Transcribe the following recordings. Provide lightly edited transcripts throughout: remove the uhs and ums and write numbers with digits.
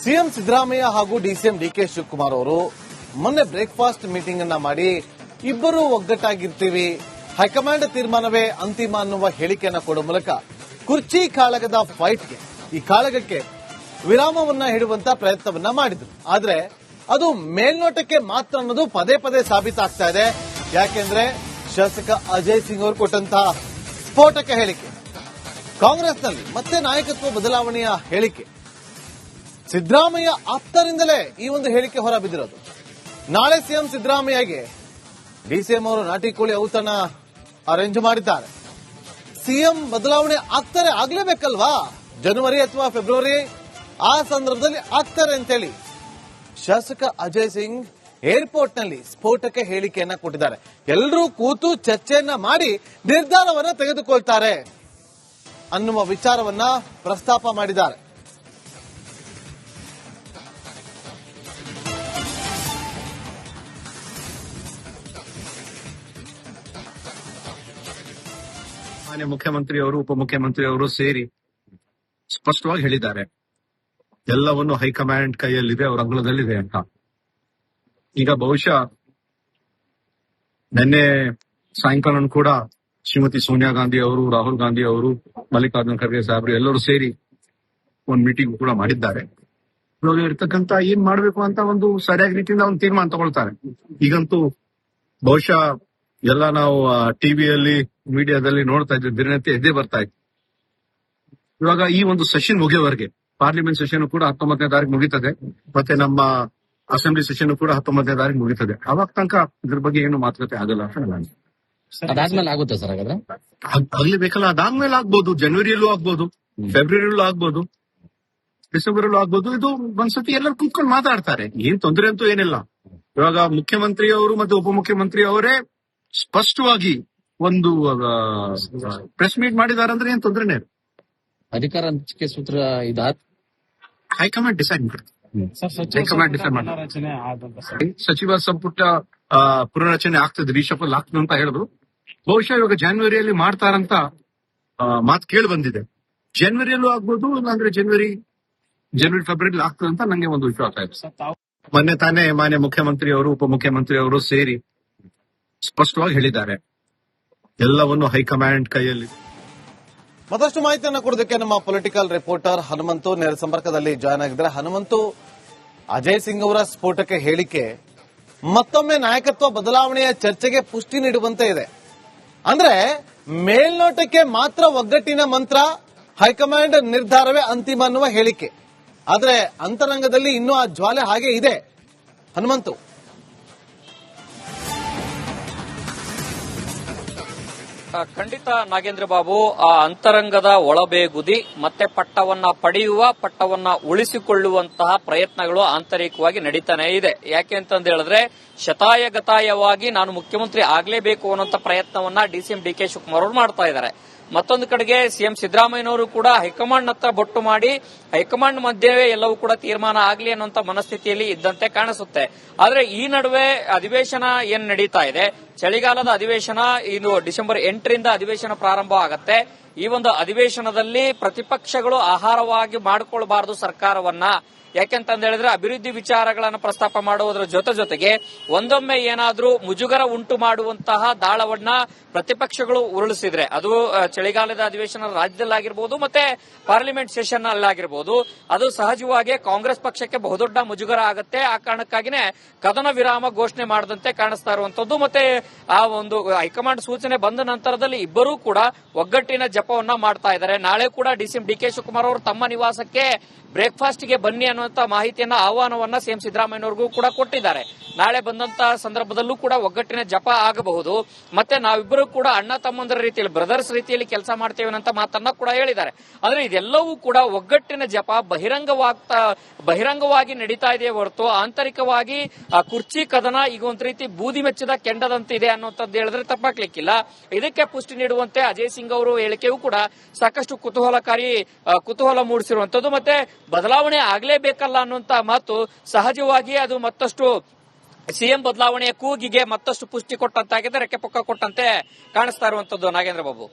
CM Siddaramaiah ಹಾಗೂ DCM DK Shivakumar ಅವರು ಮೊನ್ನೆ ಬ್ರೇಕ್ಫಾಸ್ಟ್ ಮೀಟಿಂಗ್ ಅನ್ನ ಮಾಡಿ ಇಬ್ಬರು ಒಗ್ಗಟ್ಟಾಗಿರ್ತೀವಿ, ಹೈಕಮಾಂಡ್ ತೀರ್ಮಾನವೇ ಅಂತಿಮ ಅನ್ನುವ ಹೇಳಿಕೆಯನ್ನ ಕೊಡುವ ಮೂಲಕ ಕುರ್ಚಿ ಕಾಳಗದ ಫೈಟ್ಗೆ, ಈ ಕಾಳಗಕ್ಕೆ ವಿರಾಮವನ್ನ ಹಿಡುವಂತ ಪ್ರಯತ್ನವನ್ನ ಮಾಡಿದ್ರು. ಆದ್ರೆ ಅದು ಮೇಲ್ನೋಟಕ್ಕೆ ಮಾತ್ರ ಅನ್ನೋದು ಪದೇ ಪದೇ ಸಾಬೀತಾಗ್ತಾ ಇದೆ. ಯಾಕೆಂದ್ರೆ ಶಾಸಕ ಅಜಯ್ ಸಿಂಗ್ ಅವರು ಕೊಟ್ಟಂತಹ ಸ್ಫೋಟಕ ಹೇಳಿಕೆ, ಕಾಂಗ್ರೆಸ್ನಲ್ಲಿ ಮತ್ತೆ ನಾಯಕತ್ವ ಬದಲಾವಣೆಯ ಹೇಳಿಕೆ, ಸಿದ್ದರಾಮಯ್ಯ ಆಪ್ತರಿಂದಲೇ ಈ ಒಂದು ಹೇಳಿಕೆ ಹೊರಬಿದ್ದಿರೋದು. ನಾಳೆ ಸಿಎಂ ಸಿದ್ದರಾಮಯ್ಯಗೆ ಡಿಸಿಎಂ ಅವರು ನಾಟಿ ಕೋಳಿ ಔತಣ ಅರೇಂಜ್ ಮಾಡಿದ್ದಾರೆ. ಸಿಎಂ ಬದಲಾವಣೆ ಆಗ್ಲೇಬೇಕಲ್ವಾ, ಜನವರಿ ಅಥವಾ ಫೆಬ್ರವರಿ ಆ ಸಂದರ್ಭದಲ್ಲಿ ಆಗ್ತಾರೆ ಅಂತೇಳಿ ಶಾಸಕ ಅಜಯ್ ಸಿಂಗ್ ಏರ್ಪೋರ್ಟ್ನಲ್ಲಿ ಸ್ಫೋಟಕ ಹೇಳಿಕೆಯನ್ನ ಕೊಟ್ಟಿದ್ದಾರೆ. ಎಲ್ಲರೂ ಕೂತು ಚರ್ಚೆಯನ್ನ ಮಾಡಿ ನಿರ್ಧಾರವನ್ನ ತೆಗೆದುಕೊಳ್ತಾರೆ ಅನ್ನುವ ವಿಚಾರವನ್ನ ಪ್ರಸ್ತಾಪ ಮಾಡಿದ್ದಾರೆ. ಮಾನ್ಯ ಮುಖ್ಯಮಂತ್ರಿಯವರು ಉಪಮುಖ್ಯಮಂತ್ರಿಯವರು ಸೇರಿ ಸ್ಪಷ್ಟವಾಗಿ ಹೇಳಿದ್ದಾರೆ, ಎಲ್ಲವನ್ನು ಹೈಕಮಾಂಡ್ ಕೈಯಲ್ಲಿದೆ, ಅವರ ಅಂಗಳದಲ್ಲಿದೆ ಅಂತ. ಈಗ ಬಹುಶಃ ನಿನ್ನೆ ಸಾಯಂಕಾಲ ಕೂಡ ಶ್ರೀಮತಿ ಸೋನಿಯಾ ಗಾಂಧಿ ಅವರು, ರಾಹುಲ್ ಗಾಂಧಿ ಅವರು, ಮಲ್ಲಿಕಾರ್ಜುನ್ ಖರ್ಗೆ ಸಾಹೇಬರು ಎಲ್ಲರೂ ಸೇರಿ ಒಂದು ಮೀಟಿಂಗ್ ಕೂಡ ಮಾಡಿದ್ದಾರೆ. ಇವಾಗ ಇರ್ತಕ್ಕಂತ ಏನ್ ಮಾಡ್ಬೇಕು ಅಂತ ಒಂದು ಸರಿಯಾದ ರೀತಿಯಿಂದ ಒಂದು ತೀರ್ಮಾನ ತಗೊಳ್ತಾರೆ. ಈಗಂತೂ ಬಹುಶಃ ಎಲ್ಲ ನಾವು ಟಿವಿಯಲ್ಲಿ ಮೀಡಿಯಾದಲ್ಲಿ ನೋಡ್ತಾ ಇದ್ವಿ, ದಿನನಿತ್ಯ ಎದ್ದೇ ಬರ್ತಾ ಇತ್ತು. ಇವಾಗ ಈ ಒಂದು ಸೆಷನ್ ಮುಗಿಯೋವರೆಗೆ, ಪಾರ್ಲಿಮೆಂಟ್ ಸೆಷನ್ ಕೂಡ 19ನೇ ತಾರೀಕು ಮುಗಿತದೆ, ಮತ್ತೆ ನಮ್ಮ ಅಸೆಂಬ್ಲಿ ಸೆಷನ್ ಕೂಡ 19ನೇ ತಾರೀಕು ಮುಗಿತದೆ. ಅವಾಗ ತನಕ ಇದ್ರ ಬಗ್ಗೆ ಏನು ಮಾತುಕತೆ ಆಗಲ್ಲ ಅಂತ ನಾನು ಅದಾದ್ಮೇಲೆ ಆಗುತ್ತೆ ಸರ್. ಹಾಗಾದ್ರೆ ಆಗ್ಲೇಬೇಕಲ್ಲ, ಅದಾದ್ಮೇಲೆ ಆಗ್ಬೋದು, ಜನವರಿಯಲ್ಲೂ ಆಗ್ಬೋದು, ಫೆಬ್ರವರಿಯಲ್ಲೂ ಆಗ್ಬೋದು, ಡಿಸೆಂಬರ್ ಅಲ್ಲೂ ಆಗ್ಬೋದು. ಇದು ಒಂದ್ಸತಿ ಎಲ್ಲರೂ ಕೂತ್ಕೊಂಡು ಮಾತಾಡ್ತಾರೆ, ಏನ್ ತೊಂದರೆ ಅಂತೂ ಏನಿಲ್ಲ. ಇವಾಗ ಮುಖ್ಯಮಂತ್ರಿ ಅವರು ಮತ್ತೆ ಉಪಮುಖ್ಯಮಂತ್ರಿ ಅವರೇ ಸ್ಪಷ್ಟವಾಗಿ ಒಂದು ಪ್ರೆಸ್ ಮೀಟ್ ಮಾಡಿದ್ದಾರೆ ಅಂದ್ರೆ ಏನ್ ತೊಂದರೆನೇ ಇಲ್ಲ. ಅಧಿಕಾರ ಹಂಚಿಕೆ ಸೂತ್ರ ಇದಾದ ಹೈಕಮಾಂಡ್ ಡಿಸೈಡ್ ಮಾಡುತ್ತೆ. ಹೈಕಮಾಂಡ್ ಡಿಸೈಡ್ ಮಾಡುತ್ತೆ. ಸಚಿವ ಸಂಪುಟ ಪುನರಚನೆ ಆಗ್ತದೆ, ರೀಶಫಲ್ ಆಗ್ತದೆ ಅಂತ ಹೇಳಿದ್ರು. ಬಹುಶಃ ಇವಾಗ ಜನವರಿಯಲ್ಲಿ ಮಾಡ್ತಾರಂತ ಮಾತು ಕೇಳಿ ಬಂದಿದೆ. ಜನವರಿಯಲ್ಲೂ ಆಗ್ಬೋದು, ಇಲ್ಲಾಂದ್ರೆ ಜನವರಿ ಫೆಬ್ರವರಿ ಆಗ್ತದೆ ಅಂತ ನಂಗೆ ಒಂದು ವಿಶ್ವಾಸ ಇದೆ. ಮೊನ್ನೆ ತಾನೇ ಮಾನ್ಯ ಮುಖ್ಯಮಂತ್ರಿ ಅವರು ಉಪಮುಖ್ಯಮಂತ್ರಿ ಅವರು ಸೇರಿ ಸ್ಪಷ್ಟವಾಗಿ ಹೇಳಿದ್ದಾರೆ, ಎಲ್ಲವನ್ನು ಹೈಕಮಾಂಡ್ ಕೈಯಲ್ಲಿ. ಮತ್ತಷ್ಟು ಮಾಹಿತಿಯನ್ನು ಕೊಡೋದಕ್ಕೆ ನಮ್ಮ ಪೊಲಿಟಿಕಲ್ ರಿಪೋರ್ಟರ್ ಹನುಮಂತು ನೇರ ಸಂಪರ್ಕದಲ್ಲಿ ಜಾಯ್ನ್ ಆಗಿದ್ದಾರೆ. ಹನುಮಂತು, ಅಜಯ್ ಸಿಂಗ್ ಅವರ ಸ್ಫೋಟಕ ಹೇಳಿಕೆ ಮತ್ತೊಮ್ಮೆ ನಾಯಕತ್ವ ಬದಲಾವಣೆಯ ಚರ್ಚೆಗೆ ಪುಷ್ಟಿ ನೀಡುವಂತೆ ಇದೆ. ಅಂದ್ರೆ ಮೇಲ್ನೋಟಕ್ಕೆ ಮಾತ್ರ ಒಗ್ಗಟ್ಟಿನ ಮಂತ್ರ, ಹೈಕಮಾಂಡ್ ನಿರ್ಧಾರವೇ ಅಂತಿಮ ಅನ್ನುವ ಹೇಳಿಕೆ. ಆದ್ರೆ ಅಂತರಂಗದಲ್ಲಿ ಇನ್ನೂ ಆ ಜ್ವಾಲೆ ಹಾಗೆ ಇದೆ. ಹನುಮಂತು, ಖಂಡಿತ ನಾಗೇಂದ್ರ ಬಾಬು, ಆ ಅಂತರಂಗದ ಒಳಬೇಗುದಿ ಮತ್ತೆ ಪಟ್ಟವನ್ನ ಪಡೆಯುವ, ಪಟ್ಟವನ್ನ ಉಳಿಸಿಕೊಳ್ಳುವಂತಹ ಪ್ರಯತ್ನಗಳು ಆಂತರಿಕವಾಗಿ ನಡೀತಾನೆ ಇದೆ. ಯಾಕೆ ಅಂತಂದು ಹೇಳಿದ್ರೆ, ಶತಾಯಗತಾಯವಾಗಿ ನಾನು ಮುಖ್ಯಮಂತ್ರಿ ಆಗ್ಲೇಬೇಕು ಅನ್ನೋಂಥ ಪ್ರಯತ್ನವನ್ನ ಡಿಸಿಎಂ ಡಿಕೆ ಶಿವಕುಮಾರ್ ಅವರು ಮಾಡ್ತಾ ಇದ್ದಾರೆ. ಮತ್ತೊಂದು ಕಡೆಗೆ ಸಿಎಂ ಸಿದ್ದರಾಮಯ್ಯನವರು ಕೂಡ ಹೈಕಮಾಂಡ್ ಹತ್ರ ಬೊಟ್ಟು ಮಾಡಿ ಹೈಕಮಾಂಡ್ ಮಧ್ಯೆ ಎಲ್ಲವೂ ಕೂಡ ತೀರ್ಮಾನ ಆಗಲಿ ಅನ್ನುವಂತ ಮನಸ್ಥಿತಿಯಲ್ಲಿ ಇದ್ದಂತೆ ಕಾಣಿಸುತ್ತೆ. ಆದ್ರೆ ಈ ನಡುವೆ ಅಧಿವೇಶನ ಏನ್ ನಡೀತಾ ಇದೆ, ಚಳಿಗಾಲದ ಅಧಿವೇಶನ, ಇದು ಡಿಸೆಂಬರ್ 8ರಿಂದ ಅಧಿವೇಶನ ಪ್ರಾರಂಭ ಆಗತ್ತೆ. ಈ ಒಂದು ಅಧಿವೇಶನದಲ್ಲಿ ಪ್ರತಿಪಕ್ಷಗಳು ಆಹಾರವಾಗಿ ಮಾಡಿಕೊಳ್ಳಬಾರದು ಸರ್ಕಾರವನ್ನ. ಯಾಕೆಂತಂದ ಹೇಳಿದ್ರೆ ಅಭಿವೃದ್ಧಿ ವಿಚಾರಗಳನ್ನು ಪ್ರಸ್ತಾಪ ಮಾಡುವುದರ ಜೊತೆಗೆ ಒಂದೊಮ್ಮೆ ಏನಾದ್ರೂ ಮುಜುಗರ ಉಂಟು ಮಾಡುವಂತಹ ದಾಳವನ್ನ ಪ್ರತಿಪಕ್ಷಗಳು ಉರುಳಿಸಿದ್ರೆ, ಅದು ಚಳಿಗಾಲದ ಅಧಿವೇಶನ ರಾಜ್ಯದಲ್ಲಾಗಿರ್ಬೋದು ಮತ್ತೆ ಪಾರ್ಲಿಮೆಂಟ್ ಸೆಷನ್ ಅಲ್ಲಾಗಿರ್ಬೋದು, ಅದು ಸಹಜವಾಗಿ ಕಾಂಗ್ರೆಸ್ ಪಕ್ಷಕ್ಕೆ ಬಹುದೊಡ್ಡ ಮುಜುಗರ ಆಗುತ್ತೆ. ಆ ಕಾರಣಕ್ಕಾಗಿನೇ ಕದನ ವಿರಾಮ ಘೋಷಣೆ ಮಾಡದಂತೆ ಕಾಣಿಸ್ತಾ ಇರುವಂತದ್ದು. ಮತ್ತೆ ಆ ಒಂದು ಹೈಕಮಾಂಡ್ ಸೂಚನೆ ಬಂದ ನಂತರದಲ್ಲಿ ಇಬ್ಬರೂ ಕೂಡ ಒಗ್ಗಟ್ಟಿನ ಜಪವನ್ನ ಮಾಡ್ತಾ ಇದ್ದಾರೆ. ನಾಳೆ ಕೂಡ ಡಿಸಿಎಂ ಡಿಕೆ ಶಿವಕುಮಾರ್ ಅವರು ತಮ್ಮ ನಿವಾಸಕ್ಕೆ ಬ್ರೇಕ್ಫಾಸ್ಟ್ಗೆ ಬನ್ನಿ ಅನ್ನುವಂತ ಮಾಹಿತಿಯನ್ನ, ಆಹ್ವಾನವನ್ನ ಸಿಎಂ ಸಿದ್ದರಾಮಯ್ಯನವರಿಗೂ ಕೂಡ ಕೊಟ್ಟಿದ್ದಾರೆ. ನಾಳೆ ಬಂದಂತ ಸಂದರ್ಭದಲ್ಲೂ ಕೂಡ ಒಗ್ಗಟ್ಟಿನ ಜಪ ಆಗಬಹುದು. ಮತ್ತೆ ನಾವಿಬ್ಬರು ಕೂಡ ಅಣ್ಣ ತಮ್ಮಂದರ ರೀತಿಯಲ್ಲಿ, ಬ್ರದರ್ಸ್ ರೀತಿಯಲ್ಲಿ ಕೆಲಸ ಮಾಡ್ತೇವೆ ಅಂತ ಮಾತನ್ನ ಕೂಡ ಹೇಳಿದ್ದಾರೆ. ಆದ್ರೆ ಇದೆಲ್ಲವೂ ಕೂಡ ಒಗ್ಗಟ್ಟಿನ ಜಪ ಬಹಿರಂಗವಾಗಿ ನಡೀತಾ ಇದೆಯೇ ಹೊರತು ಆಂತರಿಕವಾಗಿ ಆ ಕುರ್ಚಿ ಕದನ ಈಗ ಒಂದ್ ರೀತಿ ಬೂದಿ ಮೆಚ್ಚಿದ ಕೆಂಡದಂತಿದೆ ಅನ್ನುವಂಥದ್ದು ಹೇಳಿದ್ರೆ ತಪ್ಪಾಗ್ಲಿಕ್ಕಿಲ್ಲ. ಇದಕ್ಕೆ ಪುಷ್ಟಿ ನೀಡುವಂತೆ ಅಜಯ್ ಸಿಂಗ್ ಅವರು ಹೇಳಿಕೆಯೂ ಕೂಡ ಸಾಕಷ್ಟು ಕುತೂಹಲ ಮೂಡಿಸಿರುವಂತದ್ದು. ಮತ್ತೆ ಬದಲಾವಣೆ ಆಗ್ಲೇಬೇಕಲ್ಲ ಅನ್ನುವಂತ ಮಾತು ಸಹಜವಾಗಿ ಅದು ಮತ್ತಷ್ಟು ಸಿಎಂ ಬದಲಾವಣೆಯ ಕೂಗಿಗೆ ಮತ್ತಷ್ಟು ಪುಷ್ಟಿ ಕೊಟ್ಟಂತಾಗಿದೆ, ರೆಕ್ಕೆ ಪುಕ್ಕ ಕೊಟ್ಟಂತೆ ಕಾಣಿಸ್ತಾ ಇರುವಂತದ್ದು. ನಾಗೇಂದ್ರ ಬಾಬು,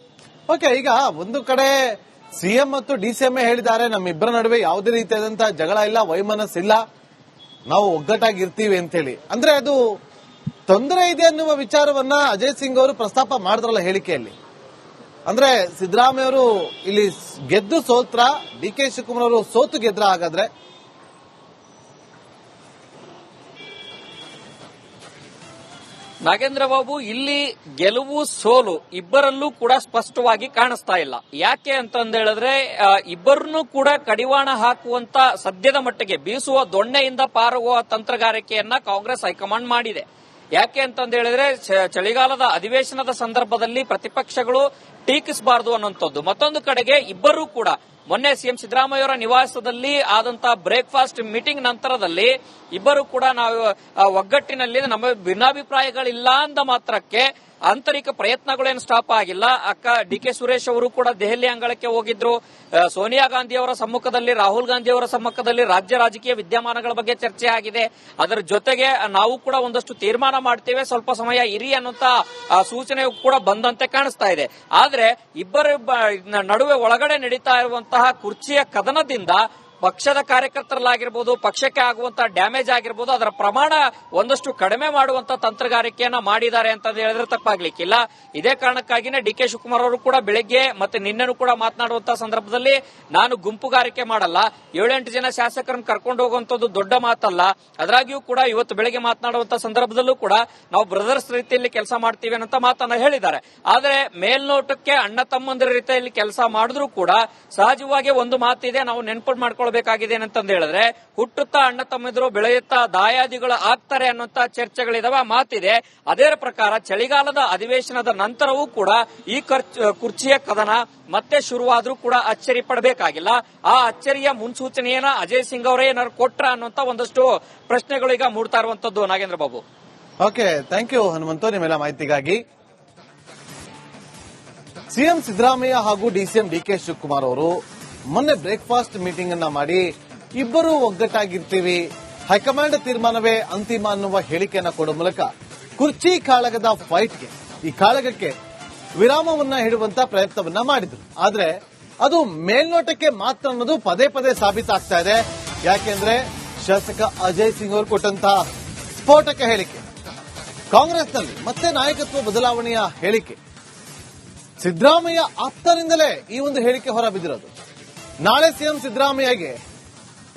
ಓಕೆ, ಈಗ ಒಂದು ಕಡೆ ಸಿಎಂ ಮತ್ತು ಡಿಸಿಎಂ ಹೇಳಿದ್ದಾರೆ, ನಮ್ಮಿಬ್ಬರ ನಡುವೆ ಯಾವುದೇ ರೀತಿಯಾದಂತಹ ಜಗಳ ಇಲ್ಲ, ವೈಮನಸ್ಸಿಲ್ಲ, ನಾವು ಒಗ್ಗಟ್ಟಾಗಿರ್ತೀವಿ ಅಂತೇಳಿ. ಅಂದ್ರೆ ಅದು ತೊಂದರೆ ಇದೆ ಅನ್ನುವ ವಿಚಾರವನ್ನ ಅಜಯ್ ಸಿಂಗ್ ಅವರು ಪ್ರಸ್ತಾಪ ಮಾಡಿದ್ರಲ್ಲ ಹೇಳಿಕೆಯಲ್ಲಿ. ಅಂದ್ರೆ ಸಿದ್ದರಾಮಯ್ಯ ಅವರು ಇಲ್ಲಿ ಗೆದ್ದು ಸೋತ್ರ, ಡಿ ಕೆ ಶಿವಕುಮಾರ್ ಅವರು ಸೋತು ಗೆದ್ರ? ಹಾಗಾದ್ರೆ ನಾಗೇಂದ್ರ ಬಾಬು, ಇಲ್ಲಿ ಗೆಲುವು ಸೋಲು ಇಬ್ಬರಲ್ಲೂ ಕೂಡ ಸ್ಪಷ್ಟವಾಗಿ ಕಾಣಿಸ್ತಾ ಇಲ್ಲ. ಯಾಕೆ ಅಂತಂದ ಹೇಳಿದ್ರೆ ಇಬ್ಬರನ್ನೂ ಕೂಡ ಕಡಿವಾಣ ಹಾಕುವಂತ ಸದ್ಯದ ಮಟ್ಟಿಗೆ ಬೀಸುವ ದೊಣ್ಣೆಯಿಂದ ಪಾರುವ ತಂತ್ರಗಾರಿಕೆಯನ್ನ ಕಾಂಗ್ರೆಸ್ ಹೈಕಮಾಂಡ್ ಮಾಡಿದೆ. ಯಾಕೆ ಅಂತಂದ ಹೇಳಿದ್ರೆ ಚಳಿಗಾಲದ ಅಧಿವೇಶನದ ಸಂದರ್ಭದಲ್ಲಿ ಪ್ರತಿಪಕ್ಷಗಳು ಟೀಕಿಸಬಾರದು ಅನ್ನುವಂಥದ್ದು. ಮತ್ತೊಂದು ಕಡೆಗೆ ಇಬ್ಬರೂ ಕೂಡ ಮೊನ್ನೆ ಸಿಎಂ ಸಿದ್ದರಾಮಯ್ಯ ಅವರ ನಿವಾಸದಲ್ಲಿ ಆದಂತಹ ಬ್ರೇಕ್ಫಾಸ್ಟ್ ಮೀಟಿಂಗ್ ನಂತರದಲ್ಲಿ ಇಬ್ಬರು ಕೂಡ ನಾವು ಒಗ್ಗಟ್ಟಿನಲ್ಲಿ ನಮ್ಮ ಭಿನ್ನಾಭಿಪ್ರಾಯಗಳಿಲ್ಲ ಅಂದ ಮಾತ್ರಕ್ಕೆ ಆಂತರಿಕ ಪ್ರಯತ್ನಗಳೇನು ಸ್ಟಾಪ್ ಆಗಿಲ್ಲ. ಅಕ್ಕ ಡಿ ಕೆ ಸುರೇಶ್ ಅವರು ಕೂಡ ದೆಹಲಿ ಅಂಗಳಕ್ಕೆ ಹೋಗಿದ್ರು. ಸೋನಿಯಾ ಗಾಂಧಿ ಅವರ ಸಮ್ಮುಖದಲ್ಲಿ, ರಾಹುಲ್ ಗಾಂಧಿ ಅವರ ಸಮ್ಮುಖದಲ್ಲಿ ರಾಜ್ಯ ರಾಜಕೀಯ ವಿದ್ಯಮಾನಗಳ ಬಗ್ಗೆ ಚರ್ಚೆ ಆಗಿದೆ. ಅದರ ಜೊತೆಗೆ ನಾವು ಕೂಡ ಒಂದಷ್ಟು ತೀರ್ಮಾನ ಮಾಡ್ತೇವೆ, ಸ್ವಲ್ಪ ಸಮಯ ಇರಿ ಅನ್ನುವಂತ ಸೂಚನೆ ಕೂಡ ಬಂದಂತೆ ಕಾಣಿಸ್ತಾ ಇದೆ. ಆದ್ರೆ ಇಬ್ಬರ ನಡುವೆ ಒಳಗಡೆ ನಡೀತಾ ಇರುವಂತಹ ಕುರ್ಚಿಯ ಕದನದಿಂದ ಪಕ್ಷದ ಕಾರ್ಯಕರ್ತರಲ್ಲಾಗಿರ್ಬೋದು, ಪಕ್ಷಕ್ಕೆ ಆಗುವಂತಹ ಡ್ಯಾಮೇಜ್ ಆಗಿರ್ಬೋದು, ಅದರ ಪ್ರಮಾಣ ಒಂದಷ್ಟು ಕಡಿಮೆ ಮಾಡುವಂತ ತಂತ್ರಗಾರಿಕೆಯನ್ನ ಮಾಡಿದ್ದಾರೆ ಅಂತ ಹೇಳಿದ್ರೆ ತಪ್ಪಾಗ್ಲಿಕ್ಕಿಲ್ಲ. ಇದೇ ಕಾರಣಕ್ಕಾಗಿನೇ ಡಿ ಕೆ ಶಿವಕುಮಾರ್ ಅವರು ಕೂಡ ಬೆಳಗ್ಗೆ ಮತ್ತೆ ನಿನ್ನೆನೂ ಕೂಡ ಮಾತನಾಡುವಂತಹ ಸಂದರ್ಭದಲ್ಲಿ ನಾನು ಗುಂಪುಗಾರಿಕೆ ಮಾಡಲ್ಲ, 7-8 ಜನ ಶಾಸಕರನ್ನು ಕರ್ಕೊಂಡು ಹೋಗುವಂತದ್ದು ದೊಡ್ಡ ಮಾತಲ್ಲ, ಅದರಾಗಿಯೂ ಕೂಡ ಇವತ್ತು ಬೆಳಗ್ಗೆ ಮಾತನಾಡುವಂತಹ ಸಂದರ್ಭದಲ್ಲೂ ಕೂಡ ನಾವು ಬ್ರದರ್ಸ್ ರೀತಿಯಲ್ಲಿ ಕೆಲಸ ಮಾಡ್ತೀವಿ ಅನ್ನೋ ಮಾತನ್ನ ಹೇಳಿದ್ದಾರೆ. ಆದ್ರೆ ಮೇಲ್ನೋಟಕ್ಕೆ ಅಣ್ಣ ತಮ್ಮಂದಿರ ರೀತಿಯಲ್ಲಿ ಕೆಲಸ ಮಾಡಿದ್ರು ಕೂಡ ಸಹಜವಾಗಿ ಒಂದು ಮಾತಿದೆ, ನಾವು ನೆನಪು ಮಾಡ್ಕೊಳ್ಳ ಬೇಕಾಗಿದೆ ಏನಂತಂದು ಹೇಳಿದ್ರೆ, ಹುಟ್ಟುತ್ತಾ ಅಣ್ಣ ತಮ್ಮಿದ್ರು, ಬೆಳೆಯುತ್ತಾ ದಾಯಾದಿಗಳು ಆಗ್ತಾರೆ ಅನ್ನುವಂತ ಚರ್ಚೆಗಳಿದಾವೆ, ಮಾತಿದೆ. ಅದೇ ಪ್ರಕಾರ ಚಳಿಗಾಲದ ಅಧಿವೇಶನದ ನಂತರವೂ ಕೂಡ ಈ ಕುರ್ಚಿಯ ಕದನ ಮತ್ತೆ ಶುರುವಾದ್ರೂ ಕೂಡ ಅಚ್ಚರಿ ಪಡಬೇಕಾಗಿಲ್ಲ. ಆ ಅಚ್ಚರಿಯ ಮುನ್ಸೂಚನೆಯನ್ನ ಅಜಯ್ ಸಿಂಗ್ ಅವರೇ ಏನಾದ್ರು ಕೊಟ್ರ ಅನ್ನುವಂತ ಒಂದಷ್ಟು ಪ್ರಶ್ನೆಗಳು ಈಗ ಮೂಡ್ತಾ ಇರುವಂತದ್ದು. Nagendra Babu, okay, thank you Hanumanthu ನಿಮ್ಮೆಲ್ಲ ಮಾಹಿತಿಗಾಗಿ. ಸಿಎಂ ಸಿದ್ದರಾಮಯ್ಯ ಹಾಗೂ ಡಿಸಿಎಂ ಡಿ ಕೆ ಶಿವಕುಮಾರ್ ಅವರು ಮೊನ್ನೆ ಬ್ರೇಕ್ಫಾಸ್ಟ್ ಮೀಟಿಂಗ್ ಅನ್ನ ಮಾಡಿ ಇಬ್ಬರು ಒಗ್ಗಟ್ಟಾಗಿರ್ತೀವಿ, ಹೈಕಮಾಂಡ್ ತೀರ್ಮಾನವೇ ಅಂತಿಮ ಅನ್ನುವ ಹೇಳಿಕೆಯನ್ನ ಕೊಡುವ ಮೂಲಕ ಕುರ್ಚಿ ಕಾಳಗದ ಫೈಟ್ಗೆ, ಈ ಕಾಳಗಕ್ಕೆ ವಿರಾಮವನ್ನ ಹಿಡುವಂತ ಪ್ರಯತ್ನವನ್ನ ಮಾಡಿದ್ರು. ಆದ್ರೆ ಅದು ಮೇಲ್ನೋಟಕ್ಕೆ ಮಾತ್ರ ಅನ್ನೋದು ಪದೇ ಪದೇ ಸಾಬೀತಾಗ್ತಾ ಇದೆ. ಯಾಕೆಂದ್ರೆ ಶಾಸಕ ಅಜಯ್ ಸಿಂಗ್ ಅವರು ಕೊಟ್ಟಂತಹ ಸ್ಫೋಟಕ ಹೇಳಿಕೆ, ಕಾಂಗ್ರೆಸ್ನಲ್ಲಿ ಮತ್ತೆ ನಾಯಕತ್ವ ಬದಲಾವಣೆಯ ಹೇಳಿಕೆ, ಸಿದ್ದರಾಮಯ್ಯ ಆಪ್ತರಿಂದಲೇ ಈ ಒಂದು ಹೇಳಿಕೆ ಹೊರಬಿದ್ದಿರೋದು. ನಾಳೆ ಸಿಎಂ ಸಿದ್ದರಾಮಯ್ಯಗೆ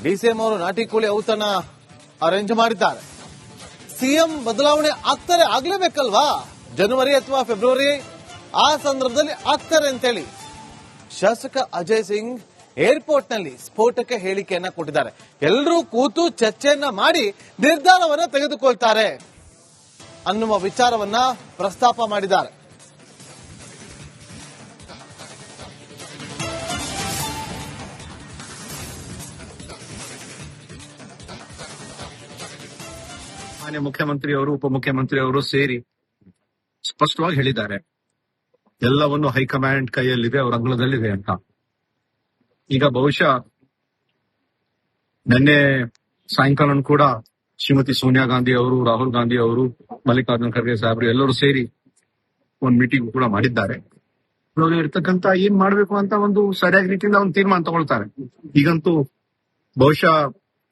ಡಿಸಿಎಂ ಅವರು ನಾಟಿ ಕೋಳಿ ಔತಣ ಅರೇಂಜ್ ಮಾಡಿದ್ದಾರೆ. ಸಿಎಂ ಬದಲಾವಣೆ ಆಗ್ಲೇಬೇಕಲ್ವಾ, ಜನವರಿ ಅಥವಾ ಫೆಬ್ರವರಿ ಆ ಸಂದರ್ಭದಲ್ಲಿ ಆಗ್ತಾರೆ ಅಂತೇಳಿ ಶಾಸಕ ಅಜಯ್ ಸಿಂಗ್ ಏರ್ಪೋರ್ಟ್ನಲ್ಲಿ ಸ್ಫೋಟಕ ಹೇಳಿಕೆಯನ್ನ ಕೊಟ್ಟಿದ್ದಾರೆ. ಎಲ್ಲರೂ ಕೂತು ಚರ್ಚೆಯನ್ನ ಮಾಡಿ ನಿರ್ಧಾರವನ್ನ ತೆಗೆದುಕೊಳ್ತಾರೆ ಅನ್ನುವ ವಿಚಾರವನ್ನ ಪ್ರಸ್ತಾಪ ಮಾಡಿದ್ದಾರೆ. ಮಾನ್ಯ ಮುಖ್ಯಮಂತ್ರಿ ಅವರು, ಉಪಮುಖ್ಯಮಂತ್ರಿ ಅವರು ಸೇರಿ ಸ್ಪಷ್ಟವಾಗಿ ಹೇಳಿದ್ದಾರೆ, ಎಲ್ಲವನ್ನು ಹೈಕಮಾಂಡ್ ಕೈಯಲ್ಲಿದೆ, ಅವರ ಅಂಗಳದಲ್ಲಿದೆ ಅಂತ. ಈಗ ಬಹುಶಃ ನಿನ್ನೆ ಸಾಯಂಕಾಲ ಕೂಡ ಶ್ರೀಮತಿ ಸೋನಿಯಾ ಗಾಂಧಿ ಅವರು, ರಾಹುಲ್ ಗಾಂಧಿ ಅವರು, ಮಲ್ಲಿಕಾರ್ಜುನ್ ಖರ್ಗೆ ಸಾಹೇಬರು ಎಲ್ಲರೂ ಸೇರಿ ಒಂದು ಮೀಟಿಂಗ್ ಕೂಡ ಮಾಡಿದ್ದಾರೆ. ಇವಾಗ ಇರ್ತಕ್ಕಂತ ಏನ್ ಮಾಡ್ಬೇಕು ಅಂತ ಒಂದು ಸರಿಯಾದ ರೀತಿಯಿಂದ ಒಂದು ತೀರ್ಮಾನ ತಗೊಳ್ತಾರೆ. ಈಗಂತೂ ಬಹುಶಃ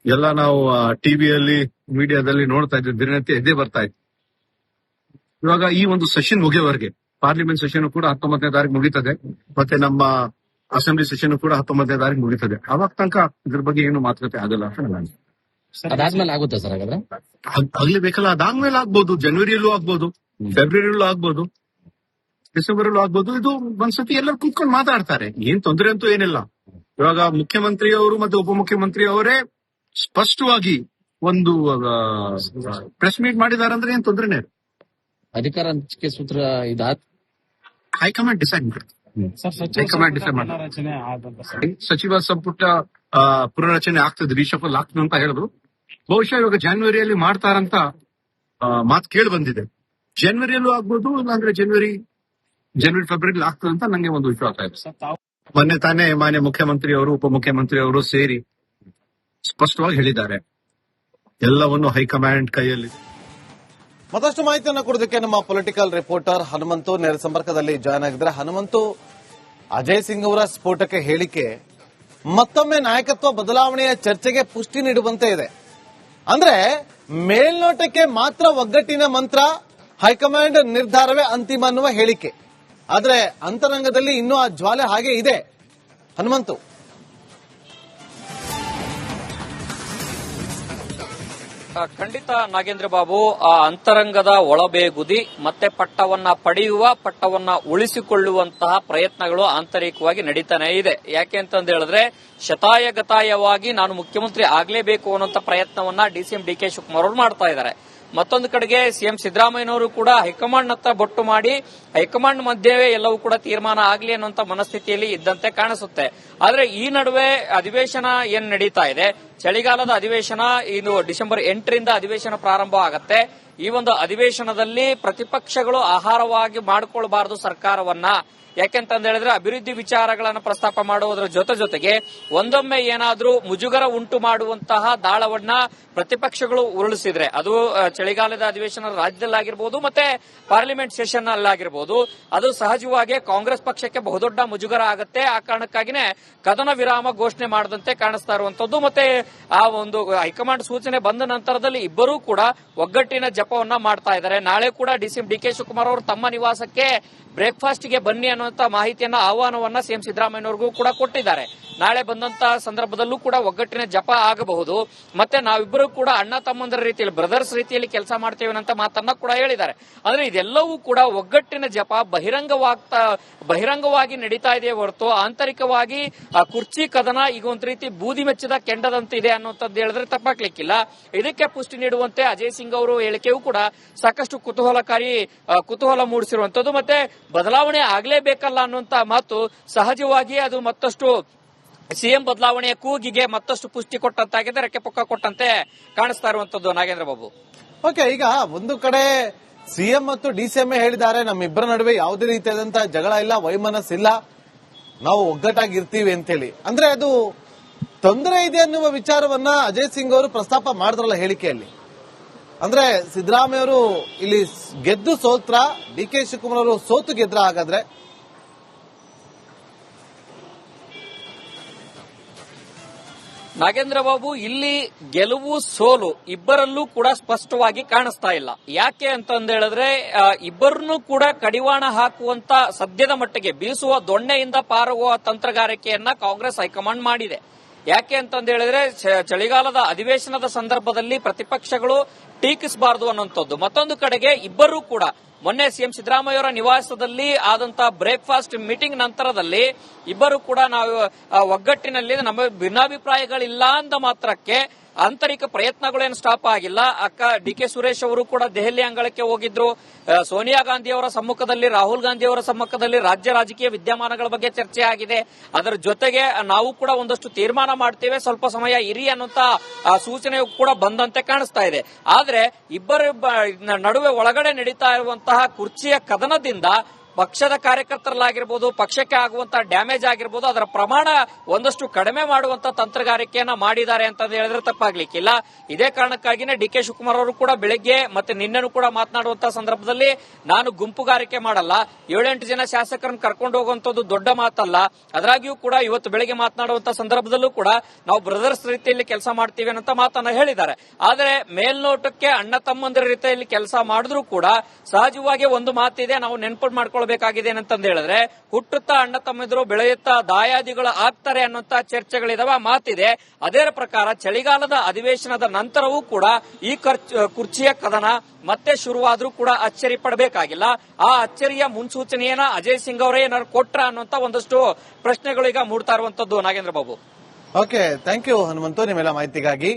ಎಲ್ಲ ನಾವು ಟಿವಿಯಲ್ಲಿ, ಮೀಡಿಯಾದಲ್ಲಿ ನೋಡ್ತಾ ಇದ್ವಿ, ದಿನನಿತ್ಯ ಎದ್ದೇ ಬರ್ತಾ ಇತ್ತು. ಇವಾಗ ಈ ಒಂದು ಸೆಷನ್ ಮುಗಿಯವರೆಗೆ, ಪಾರ್ಲಿಮೆಂಟ್ ಸೆಷನ್ ಕೂಡ 19ನೇ ತಾರೀಕು ಮುಗಿತದೆ, ಮತ್ತೆ ನಮ್ಮ ಅಸೆಂಬ್ಲಿ ಸೆಷನ್ ಕೂಡ 19ನೇ ತಾರೀಕು ಮುಗಿತದೆ. ಅವಾಗ ತನಕ ಇದ್ರ ಬಗ್ಗೆ ಏನು ಮಾತುಕತೆ ಆಗಲ್ಲ ಅಂತ ನಾನು. ಅದಾದ್ಮೇಲೆ ಆಗುತ್ತಾ ಸರ್? ಹಾಗಾದ್ರೆ ಆಗ್ಲೇಬೇಕಲ್ಲ, ಅದಾದ್ಮೇಲೆ ಆಗ್ಬೋದು, ಜನವರಿಯಲ್ಲೂ ಆಗ್ಬೋದು, ಫೆಬ್ರವರಿಯಲ್ಲೂ ಆಗ್ಬೋದು, ಡಿಸೆಂಬರ್ ಅಲ್ಲೂ ಆಗ್ಬೋದು. ಇದು ಒಂದ್ಸತಿ ಎಲ್ಲರೂ ಕೂತ್ಕೊಂಡು ಮಾತಾಡ್ತಾರೆ, ಏನ್ ತೊಂದರೆ ಅಂತೂ ಏನಿಲ್ಲ. ಇವಾಗ ಮುಖ್ಯಮಂತ್ರಿ ಅವರು ಮತ್ತು ಉಪಮುಖ್ಯಮಂತ್ರಿ ಅವರೇ ಸ್ಪಷ್ಟವಾಗಿ ಒಂದು ಪ್ರೆಸ್ ಮೀಟ್ ಮಾಡಿದ್ದಾರೆ ಅಂದ್ರೆ ಏನ್ ತೊಂದರೆನೇ ಇಲ್ಲ. ಅಧಿಕಾರ ಹಂಚಿಕೆ ಸೂತ್ರ ಹೈಕಮಾಂಡ್ ಡಿಸೈಡ್ ಮಾಡುತ್ತೆ. ಹೈಕಮಾಂಡ್ ಡಿಸೈಡ್ ಮಾಡುತ್ತೆ. ಸಚಿವ ಸಂಪುಟ ಪುನರಚನೆ ಆಗ್ತದೆ, ರಿಶಫಲ್ ಆಗ್ತದೆ ಅಂತ ಹೇಳಿದ್ರು. ಬಹುಶಃ ಇವಾಗ ಜಾನ್ವರಿಯಲ್ಲಿ ಮಾಡ್ತಾರಂತ ಮಾತು ಕೇಳಿ ಬಂದಿದೆ. ಜನವರಿಯಲ್ಲೂ ಆಗ್ಬೋದು, ಇಲ್ಲಾಂದ್ರೆ ಜನವರಿ ಫೆಬ್ರವರಿ ಆಗ್ತದೆ ಅಂತ ನಂಗೆ ಒಂದು ವಿಶ್ವಾಸ ಇದೆ. ಮೊನ್ನೆ ತಾನೇ ಮಾನ್ಯ ಮುಖ್ಯಮಂತ್ರಿ ಅವರು, ಉಪಮುಖ್ಯಮಂತ್ರಿ ಅವರು ಸೇರಿ ಸ್ಪಷ್ಟವಾಗಿ ಹೇಳಿದ್ದಾರೆ, ಎಲ್ಲವನ್ನು ಹೈಕಮಾಂಡ್ ಕೈಯಲ್ಲಿ. ಮತ್ತಷ್ಟು ಮಾಹಿತಿಯನ್ನು ಕೊಡೋದಕ್ಕೆ ನಮ್ಮ ಪೊಲಿಟಿಕಲ್ ರಿಪೋರ್ಟರ್ ಹನುಮಂತು ನೇರ ಸಂಪರ್ಕದಲ್ಲಿ ಜಾಯ್ನ್ ಆಗಿದ್ದಾರೆ. ಹನುಮಂತು, ಅಜಯ್ ಸಿಂಗ್ ಅವರ ಸ್ಫೋಟಕ ಹೇಳಿಕೆ ಮತ್ತೊಮ್ಮೆ ನಾಯಕತ್ವ ಬದಲಾವಣೆಯ ಚರ್ಚೆಗೆ ಪುಷ್ಟಿ ನೀಡುವಂತೆ ಇದೆ. ಅಂದ್ರೆ ಮೇಲ್ನೋಟಕ್ಕೆ ಮಾತ್ರ ಒಗ್ಗಟ್ಟಿನ ಮಂತ್ರ, ಹೈಕಮಾಂಡ್ ನಿರ್ಧಾರವೇ ಅಂತಿಮ ಅನ್ನುವ ಹೇಳಿಕೆ. ಆದ್ರೆ ಅಂತರಂಗದಲ್ಲಿ ಇನ್ನೂ ಆ ಜ್ವಾಲೆ ಹಾಗೆ ಇದೆ. ಹನುಮಂತು, ಖಂಡಿತ ನಾಗೇಂದ್ರ ಬಾಬು, ಆ ಅಂತರಂಗದ ಒಳಬೇಗುದಿ ಮತ್ತೆ ಪಟ್ಟವನ್ನ ಪಡೆಯುವ, ಪಟ್ಟವನ್ನ ಉಳಿಸಿಕೊಳ್ಳುವಂತಹ ಪ್ರಯತ್ನಗಳು ಆಂತರಿಕವಾಗಿ ನಡೀತಾನೆ ಇದೆ. ಯಾಕೆ ಅಂತಂದು ಹೇಳಿದ್ರೆ ಶತಾಯಗತಾಯವಾಗಿ ನಾನು ಮುಖ್ಯಮಂತ್ರಿ ಆಗ್ಲೇಬೇಕು ಅನ್ನುವಂತ ಪ್ರಯತ್ನವನ್ನ ಡಿಸಿಎಂ ಡಿಕೆ ಶಿವಕುಮಾರ್ ಅವರು ಮಾಡ್ತಾ ಇದ್ದಾರೆ. ಮತ್ತೊಂದು ಕಡೆಗೆ ಸಿಎಂ ಸಿದ್ದರಾಮಯ್ಯನವರು ಕೂಡ ಹೈಕಮಾಂಡ್ ಹತ್ರ ಬೊಟ್ಟು ಮಾಡಿ ಹೈಕಮಾಂಡ್ ಮಧ್ಯೆ ಎಲ್ಲವೂ ಕೂಡ ತೀರ್ಮಾನ ಆಗಲಿ ಅನ್ನುವಂತ ಮನಸ್ಥಿತಿಯಲ್ಲಿ ಇದ್ದಂತೆ ಕಾಣಿಸುತ್ತೆ. ಆದ್ರೆ ಈ ನಡುವೆ ಅಧಿವೇಶನ ಏನ್ ನಡೀತಾ ಇದೆ, ಚಳಿಗಾಲದ ಅಧಿವೇಶನ, ಇದು ಡಿಸೆಂಬರ್ 8ರಿಂದ ಅಧಿವೇಶನ ಪ್ರಾರಂಭ ಆಗತ್ತೆ. ಈ ಒಂದು ಅಧಿವೇಶನದಲ್ಲಿ ಪ್ರತಿಪಕ್ಷಗಳು ಆಹಾರವಾಗಿ ಮಾಡಿಕೊಳ್ಬಾರದು ಸರ್ಕಾರವನ್ನ. ಯಾಕೆಂತಂದ ಹೇಳಿದ್ರೆ ಅಭಿವೃದ್ಧಿ ವಿಚಾರಗಳನ್ನು ಪ್ರಸ್ತಾಪ ಮಾಡುವುದರ ಜೊತೆಗೆ ಒಂದೊಮ್ಮೆ ಏನಾದ್ರೂ ಮುಜುಗರ ಉಂಟು ಮಾಡುವಂತಹ ದಾಳವನ್ನ ಪ್ರತಿಪಕ್ಷಗಳು ಉರುಳಿಸಿದ್ರೆ, ಅದು ಚಳಿಗಾಲದ ಅಧಿವೇಶನ ರಾಜ್ಯದಲ್ಲಾಗಿರ್ಬೋದು ಮತ್ತೆ ಪಾರ್ಲಿಮೆಂಟ್ ಸೆಷನ್ ಅಲ್ಲಾಗಿರ್ಬೋದು, ಅದು ಸಹಜವಾಗಿ ಕಾಂಗ್ರೆಸ್ ಪಕ್ಷಕ್ಕೆ ಬಹುದೊಡ್ಡ ಮುಜುಗರ ಆಗುತ್ತೆ. ಆ ಕಾರಣಕ್ಕಾಗಿನೇ ಕದನ ವಿರಾಮ ಘೋಷಣೆ ಮಾಡದಂತೆ ಕಾಣಿಸ್ತಾ ಇರುವಂತದ್ದು. ಮತ್ತೆ ಆ ಒಂದು ಹೈಕಮಾಂಡ್ ಸೂಚನೆ ಬಂದ ನಂತರದಲ್ಲಿ ಇಬ್ಬರೂ ಕೂಡ ಒಗ್ಗಟ್ಟಿನ ಜಪವನ್ನ ಮಾಡ್ತಾ ಇದ್ದಾರೆ. ನಾಳೆ ಕೂಡ ಡಿಸಿಎಂ ಡಿಕೆ ಶಿವಕುಮಾರ್ ಅವರು ತಮ್ಮ ನಿವಾಸಕ್ಕೆ ಬ್ರೇಕ್ಫಾಸ್ಟ್ಗೆ ಬನ್ನಿ ಅನ್ನುವಂತ ಮಾಹಿತಿಯನ್ನ, ಆಹ್ವಾನವನ್ನ ಸಿಎಂ ಸಿದ್ದರಾಮಯ್ಯನವರಿಗೂ ಕೂಡ ಕೊಟ್ಟಿದ್ದಾರೆ. ನಾಳೆ ಬಂದಂತ ಸಂದರ್ಭದಲ್ಲೂ ಕೂಡ ಒಗ್ಗಟ್ಟಿನ ಜಪ ಆಗಬಹುದು. ಮತ್ತೆ ನಾವಿಬ್ಬರು ಕೂಡ ಅಣ್ಣ ತಮ್ಮಂದರ ರೀತಿಯಲ್ಲಿ, ಬ್ರದರ್ಸ್ ರೀತಿಯಲ್ಲಿ ಕೆಲಸ ಮಾಡ್ತೇವೆ ಅಂತ ಮಾತನ್ನ ಕೂಡ ಹೇಳಿದ್ದಾರೆ. ಆದ್ರೆ ಇದೆಲ್ಲವೂ ಕೂಡ ಒಗ್ಗಟ್ಟಿನ ಜಪ ಬಹಿರಂಗವಾಗಿ ನಡೀತಾ ಇದೆ ಹೊರತು ಆಂತರಿಕವಾಗಿ ಕುರ್ಚಿ ಕದನ ಈಗ ಒಂದ್ ರೀತಿ ಬೂದಿ ಮೆಚ್ಚಿದ ಕೆಂಡದಂತಿದೆ ಅನ್ನುವಂಥದ್ದು ಹೇಳಿದ್ರೆ ತಪ್ಪಾಗ್ಲಿಕ್ಕಿಲ್ಲ. ಇದಕ್ಕೆ ಪುಷ್ಟಿ ನೀಡುವಂತೆ ಅಜಯ್ ಸಿಂಗ್ ಅವರು ಹೇಳಿಕೆಯೂ ಕೂಡ ಸಾಕಷ್ಟು ಕುತೂಹಲ ಮೂಡಿಸಿರುವಂತದ್ದು. ಮತ್ತೆ ಬದಲಾವಣೆ ಆಗ್ಲೇಬೇಕಲ್ಲ ಅನ್ನುವಂತ ಮಾತು ಸಹಜವಾಗಿ ಅದು ಮತ್ತಷ್ಟು ಸಿಎಂ ಬದಲಾವಣೆಯ ಕೂಗಿಗೆ ಮತ್ತಷ್ಟು ಪುಷ್ಟಿ ಕೊಟ್ಟಂತಾಗಿದೆ, ರೆಕ್ಕೆ ಪುಕ್ಕ ಕೊಟ್ಟಂತೆ ಕಾಣಿಸ್ತಾ ಇರುವಂತದ್ದು. ನಾಗೇಂದ್ರ ಬಾಬು, ಓಕೆ, ಈಗ ಒಂದು ಕಡೆ ಸಿಎಂ ಮತ್ತು ಡಿಸಿಎಂ ಹೇಳಿದ್ದಾರೆ, ನಮ್ಮಿಬ್ಬರ ನಡುವೆ ಯಾವುದೇ ರೀತಿಯಾದಂತಹ ಜಗಳ ಇಲ್ಲ, ವೈಮನಸ್ಸಿಲ್ಲ, ನಾವು ಒಗ್ಗಟ್ಟಾಗಿರ್ತೀವಿ ಅಂತ ಹೇಳಿ. ಅಂದ್ರೆ ಅದು ತೊಂದರೆ ಇದೆ ಅನ್ನುವ ವಿಚಾರವನ್ನ ಅಜಯ್ ಸಿಂಗ್ ಅವರು ಪ್ರಸ್ತಾಪ ಮಾಡಿದ್ರಲ್ಲ ಹೇಳಿಕೆಯಲ್ಲಿ. ಅಂದ್ರೆ ಸಿದ್ದರಾಮಯ್ಯ ಅವರು ಇಲ್ಲಿ ಗೆದ್ದು ಸೋತ್ರ, ಡಿಕೆ ಶಿವಕುಮಾರ್ ಅವರು ಸೋತು ಗೆದ್ರ? ಹಾಗಾದ್ರೆ ನಾಗೇಂದ್ರ ಬಾಬು, ಇಲ್ಲಿ ಗೆಲುವು ಸೋಲು ಇಬ್ಬರಲ್ಲೂ ಕೂಡ ಸ್ಪಷ್ಟವಾಗಿ ಕಾಣಿಸ್ತಾ ಇಲ್ಲ. ಯಾಕೆ ಅಂತಂದ ಹೇಳಿದ್ರೆ ಇಬ್ಬರನ್ನೂ ಕೂಡ ಕಡಿವಾಣ ಹಾಕುವಂತ, ಸದ್ಯದ ಮಟ್ಟಿಗೆ ಬೀಸುವ ದೊಣ್ಣೆಯಿಂದ ಪಾರಾಗುವ ತಂತ್ರಗಾರಿಕೆಯನ್ನ ಕಾಂಗ್ರೆಸ್ ಹೈಕಮಾಂಡ್ ಮಾಡಿದೆ. ಯಾಕೆ ಅಂತಂದ ಹೇಳಿದ್ರೆ ಚಳಿಗಾಲದ ಅಧಿವೇಶನದ ಸಂದರ್ಭದಲ್ಲಿ ಪ್ರತಿಪಕ್ಷಗಳು ಟೀಕಿಸಬಾರದು ಅನ್ನುವಂಥದ್ದು. ಮತ್ತೊಂದು ಕಡೆಗೆ ಇಬ್ಬರೂ ಕೂಡ ಮೊನ್ನೆ ಸಿಎಂ ಸಿದ್ದರಾಮಯ್ಯವರ ನಿವಾಸದಲ್ಲಿ ಆದಂತಹ ಬ್ರೇಕ್ಫಾಸ್ಟ್ ಮೀಟಿಂಗ್ ನಂತರದಲ್ಲಿ ಇಬ್ಬರು ಕೂಡ ನಾವು ಒಗ್ಗಟ್ಟಿನಲ್ಲಿ ನಮ್ಮ ಭಿನ್ನಾಭಿಪ್ರಾಯಗಳಿಲ್ಲ ಅಂದ ಮಾತ್ರಕ್ಕೆ ಆಂತರಿಕ ಪ್ರಯತ್ನಗಳೇನು ಸ್ಟಾಪ್ ಆಗಿಲ್ಲ. ಅಕ್ಕ ಡಿಕೆ ಸುರೇಶ್ ಅವರು ಕೂಡ ದೆಹಲಿ ಅಂಗಳಕ್ಕೆ ಹೋಗಿದ್ರು. ಸೋನಿಯಾ ಗಾಂಧಿ ಅವರ ಸಮ್ಮುಖದಲ್ಲಿ, ರಾಹುಲ್ ಗಾಂಧಿ ಅವರ ಸಮ್ಮುಖದಲ್ಲಿ ರಾಜ್ಯ ರಾಜಕೀಯ ವಿದ್ಯಮಾನಗಳ ಬಗ್ಗೆ ಚರ್ಚೆ ಆಗಿದೆ. ಅದರ ಜೊತೆಗೆ ನಾವು ಕೂಡ ಒಂದಷ್ಟು ತೀರ್ಮಾನ ಮಾಡ್ತೇವೆ, ಸ್ವಲ್ಪ ಸಮಯ ಇರಿ ಅನ್ನುವಂತ ಸೂಚನೆ ಕೂಡ ಬಂದಂತೆ ಕಾಣಿಸ್ತಾ ಇದೆ. ಆದ್ರೆ ಇಬ್ಬರ ನಡುವೆ ಒಳಗಡೆ ನಡೀತಾ ಇರುವಂತಹ ಕುರ್ಚಿಯ ಕದನದಿಂದ ಪಕ್ಷದ ಕಾರ್ಯಕರ್ತರಲ್ಲಾಗಿರ್ಬೋದು, ಪಕ್ಷಕ್ಕೆ ಆಗುವಂತಹ ಡ್ಯಾಮೇಜ್ ಆಗಿರ್ಬೋದು, ಅದರ ಪ್ರಮಾಣ ಒಂದಷ್ಟು ಕಡಿಮೆ ಮಾಡುವಂತ ತಂತ್ರಗಾರಿಕೆಯನ್ನ ಮಾಡಿದ್ದಾರೆ ಅಂತ ಹೇಳಿದ್ರೆ ತಪ್ಪಾಗ್ಲಿಕ್ಕಿಲ್ಲ. ಇದೇ ಕಾರಣಕ್ಕಾಗಿನೇ ಡಿಕೆ ಶಿವಕುಮಾರ್ ಅವರು ಕೂಡ ಬೆಳಗ್ಗೆ ಮತ್ತೆ ನಿನ್ನೆನೂ ಕೂಡ ಮಾತನಾಡುವಂತಹ ಸಂದರ್ಭದಲ್ಲಿ ನಾನು ಗುಂಪುಗಾರಿಕೆ ಮಾಡಲ್ಲ, 7-8 ಜನ ಶಾಸಕರನ್ನು ಕರ್ಕೊಂಡು ಹೋಗುವಂತದ್ದು ದೊಡ್ಡ ಮಾತಲ್ಲ, ಅದರಾಗಿಯೂ ಕೂಡ ಇವತ್ತು ಬೆಳಗ್ಗೆ ಮಾತನಾಡುವಂತಹ ಸಂದರ್ಭದಲ್ಲೂ ಕೂಡ ನಾವು ಬ್ರದರ್ಸ್ ರೀತಿಯಲ್ಲಿ ಕೆಲಸ ಮಾಡ್ತೀವಿ ಅನ್ನೋ ಮಾತನ್ನ ಹೇಳಿದ್ದಾರೆ. ಆದ್ರೆ ಮೇಲ್ನೋಟಕ್ಕೆ ಅಣ್ಣ ತಮ್ಮಂದಿರ ರೀತಿಯಲ್ಲಿ ಕೆಲಸ ಮಾಡಿದ್ರು ಕೂಡ ಸಹಜವಾಗಿ ಒಂದು ಮಾತಿದೆ, ನಾವು ನೆನಪು ಮಾಡ್ಕೊಳ್ಬೇಕಾಗಿದೆ ಏನಂತಂದು ಹೇಳಿದ್ರೆ ಹುಟ್ಟುತ್ತಾ ಅಣ್ಣ ತಮ್ಮಂದಿರು, ಬೆಳೆಯುತ್ತಾ ದಾಯಾದಿಗಳು ಆಗ್ತಾರೆ ಅನ್ನುವಂತ ಚರ್ಚೆಗಳಿದಾವೆ, ಆ ಮಾತಿದೆ. ಅದೇ ಪ್ರಕಾರ ಚಳಿಗಾಲದ ಅಧಿವೇಶನದ ನಂತರವೂ ಕೂಡ ಈ ಕುರ್ಚಿಯ ಕದನ ಮತ್ತೆ ಶುರುವಾದ್ರೂ ಕೂಡ ಅಚ್ಚರಿ ಪಡಬೇಕಾಗಿಲ್ಲ. ಆ ಅಚ್ಚರಿಯ ಮುನ್ಸೂಚನೆಯನ್ನ ಅಜಯ್ ಸಿಂಗ್ ಅವರೇ ಏನಾದ್ರು ಕೊಟ್ರ ಅನ್ನುವಂತ ಒಂದಷ್ಟು ಪ್ರಶ್ನೆಗಳು ಈಗ ಮೂಡ್ತಾ ಇರುವಂತದ್ದು. Nagendra Babu, okay, thank you Hanumanthu ನಿಮ್ಮೆಲ್ಲ ಮಾಹಿತಿಗಾಗಿ.